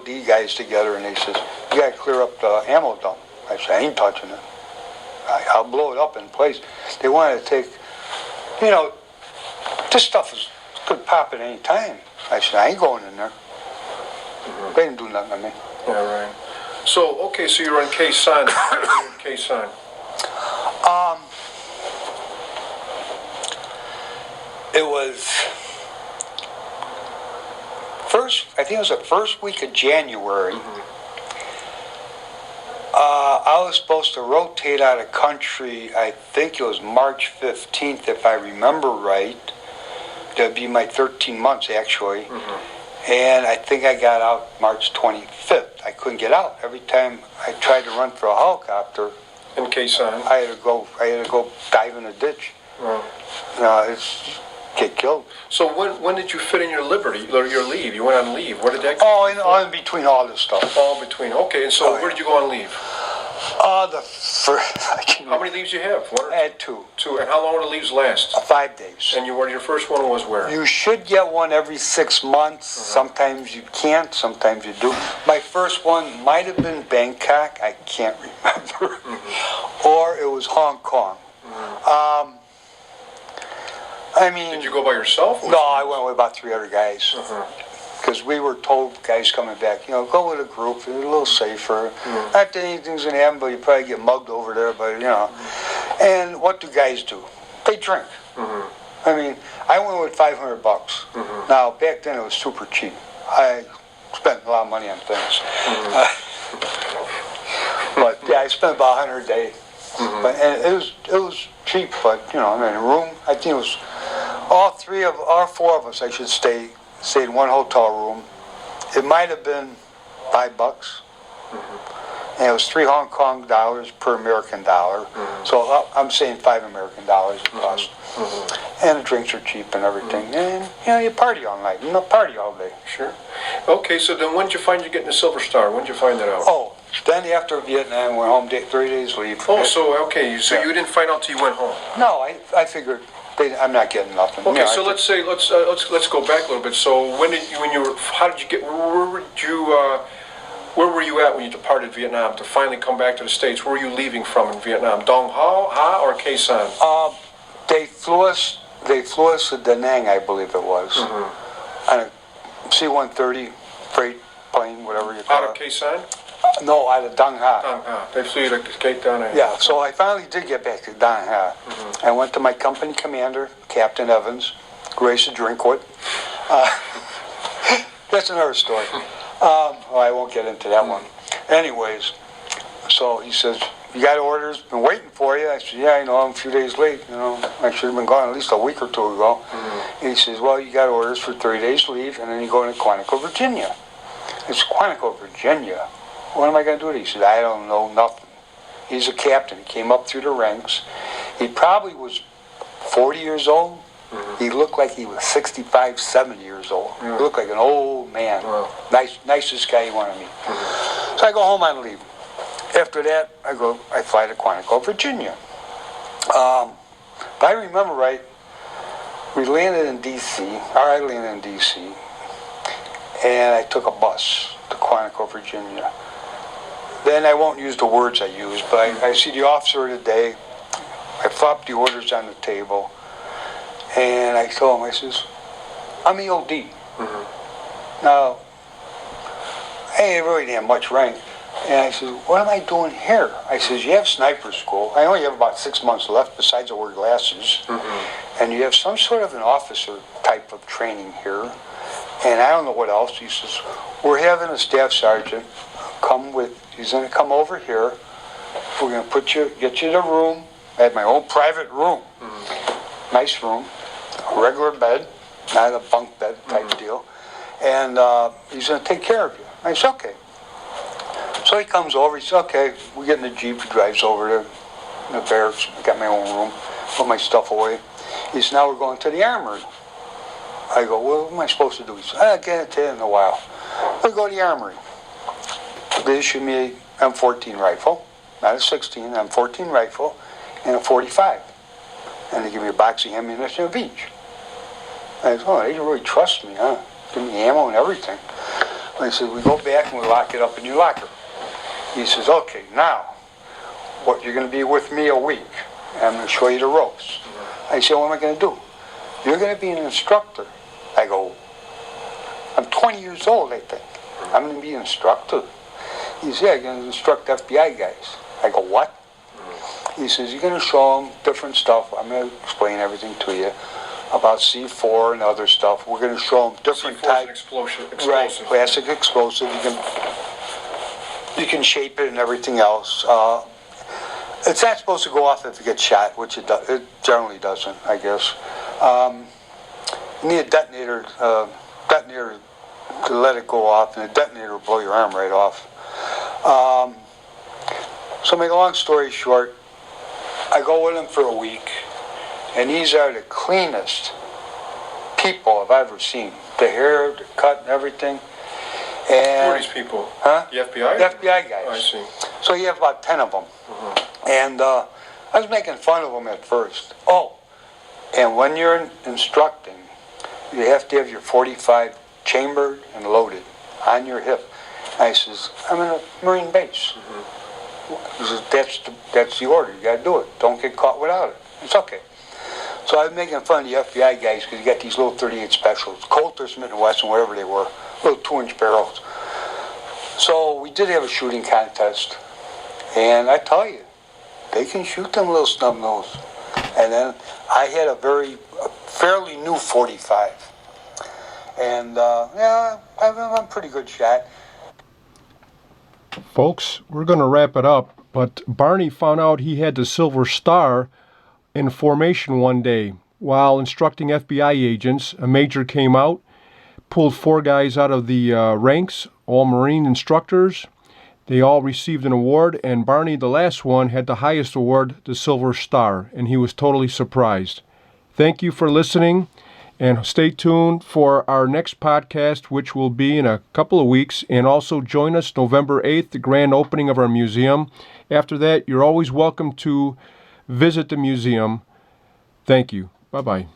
EOD guys together, and they says, you got to clear up the ammo dump. I said, I ain't touching it. I'll blow it up in place. They wanted to take, this stuff could pop at any time. I said, I ain't going in there. Mm-hmm. They didn't do nothing to me. Yeah, right. So, okay, so you're on Khe-Sanh. Khe-Sanh. It was I think it was the first week of January. Mm-hmm. I was supposed to rotate out of country, I think it was March 15th, if I remember right. That'd be my 13 months, actually. Mm-hmm. And I think I got out March 25th. I couldn't get out. Every time I tried to run for a helicopter, in Khe-Sanh, I had to go dive in a ditch. It's get killed. So when did you fit in your liberty, or your leave? You went on leave. Where did that go? Oh, in between all this stuff. All between. Okay, and so where did you go on leave? How many leaves you have? I had two. Two. And how long do the leaves last? 5 days. And your first one was where? You should get one every 6 months. Mm-hmm. Sometimes you can't, sometimes you do. My first one might have been Bangkok, I can't remember. Mm-hmm. Or it was Hong Kong. Mm-hmm. Did you go by yourself? No, I went with about 3 other guys. Because we were told, guys coming back, go with a group, it's a little safer. Mm-hmm. Not that anything's going to happen, but you probably get mugged over there, but Mm-hmm. And what do guys do? They drink. Mm-hmm. I went with $500. Mm-hmm. Now, back then it was super cheap. I spent a lot of money on things. Mm-hmm. But yeah, I spent about $100 a day. Mm-hmm. And it was cheap, but a room, I think it was all 4 of us, I should stayed in one hotel room. It might have been $5, mm-hmm. and it was 3 Hong Kong dollars per American dollar. Mm-hmm. So I'm saying $5 American dollars it cost. Mm-hmm. And the drinks are cheap and everything. Mm-hmm. And you party all night. Party all day. Sure. Okay, so then when did you find you getting a Silver Star? When did you find that out? Oh, then after Vietnam, went home 3 days leave. Oh, so okay, so you didn't find out till you went home? No, I figured. I'm not getting nothing. Okay, so let's go back a little bit. So where were you at when you departed Vietnam to finally come back to the States? Where were you leaving from in Vietnam? Dong Ha or Khe-Sanh? They flew us to Da Nang, I believe it was, mm-hmm. on a C-130 freight plane, whatever you call it. Out of Khe-Sanh? No, out of Dong Ha. Dong Ha. They flew you to Cape Town. Yeah, so I finally did get back to Dong Ha. Mm-hmm. I went to my company commander, Captain Evans, grace to drink with. That's another story. I won't get into that one. Anyways, so he says, you got orders, been waiting for you. I said, yeah, I'm a few days late. I should have been gone at least a week or 2 ago. Mm-hmm. And he says, well, you got orders for 30 days leave, and then you go to Quantico, Virginia. It's Quantico, Virginia. What am I going to do? He said, I don't know nothing. He's a captain. He came up through the ranks. He probably was 40 years old. Mm-hmm. He looked like he was 65, 70 years old. Mm-hmm. He looked like an old man. Mm-hmm. Nicest guy you want to meet. Mm-hmm. So I go home on leave. After that, I fly to Quantico, Virginia. If I remember right, we landed in D.C., I landed in D.C., and I took a bus to Quantico, Virginia. Then I won't use the words I used, but I see the officer of the day. I flop the orders on the table, and I told him, I says, I'm EOD. Mm-hmm. Now, I really didn't have much rank. And I said, what am I doing here? I says, you have sniper school. I only have about 6 months left, besides I wear glasses. Mm-hmm. And you have some sort of an officer type of training here. And I don't know what else. He says, we're having a staff sergeant he's going to come over here. We're going to get you in a room. I had my own private room. Mm-hmm. Nice room. A regular bed, not a bunk bed type mm-hmm. deal. And he's going to take care of you. I said, okay. So he comes over, he says, okay, we get in the Jeep, he drives over to the barracks, I got my own room, put my stuff away. He says, now we're going to the armory. I go, well, what am I supposed to do? He says, I'll get it to you in a while. We go to the armory. They issue me an M14 rifle, not a 16, an M14 rifle, and a 45. And they give me a box of ammunition of each. I said, oh, they really trust me, huh? Give me ammo and everything. I said, we go back and we lock it up in your locker. He says, okay, now, what, you're going to be with me a week. I'm going to show you the ropes. I said, what am I going to do? You're going to be an instructor. I go, I'm 20 years old, I think. I'm going to be an instructor. He said, yeah, you're going to instruct FBI guys. I go, what? He says, you're going to show them different stuff. I'm going to explain everything to you about C4 and other stuff. We're going to show them different types. Explosive. Right, classic explosive. You can shape it and everything else. It's not supposed to go off if it gets shot, which it generally doesn't, I guess. You need a detonator to let it go off, and the detonator will blow your arm right off. So make a long story short, I go with him for a week, and these are the cleanest people I've ever seen. The hair, the cut, and everything. And, who are these people? Huh? The FBI? The FBI guys. Oh, I see. So you have about 10 of them. And I was making fun of them at first. Oh, and when you're instructing, you have to have your 45 chambered and loaded on your hip. I says, I'm in a Marine base. He says, that's the order. You got to do it. Don't get caught without it. It's okay. So I was making fun of the FBI guys because you got these little 38 specials, Colt or Smith & Wesson, whatever they were, little 2-inch barrels. So we did have a shooting contest, and I tell you, they can shoot them little snub nose. And then I had a fairly new 45, and yeah, I'm a pretty good shot. Folks, we're going to wrap it up, but Barney found out he had the Silver Star in formation one day. While instructing FBI agents, a major came out, pulled 4 guys out of the ranks, all Marine instructors. They all received an award, and Barney, the last one, had the highest award, the Silver Star, and he was totally surprised. Thank you for listening, and stay tuned for our next podcast, which will be in a couple of weeks, and also join us November 8th, the grand opening of our museum. After that, you're always welcome to visit the museum. Thank you. Bye-bye.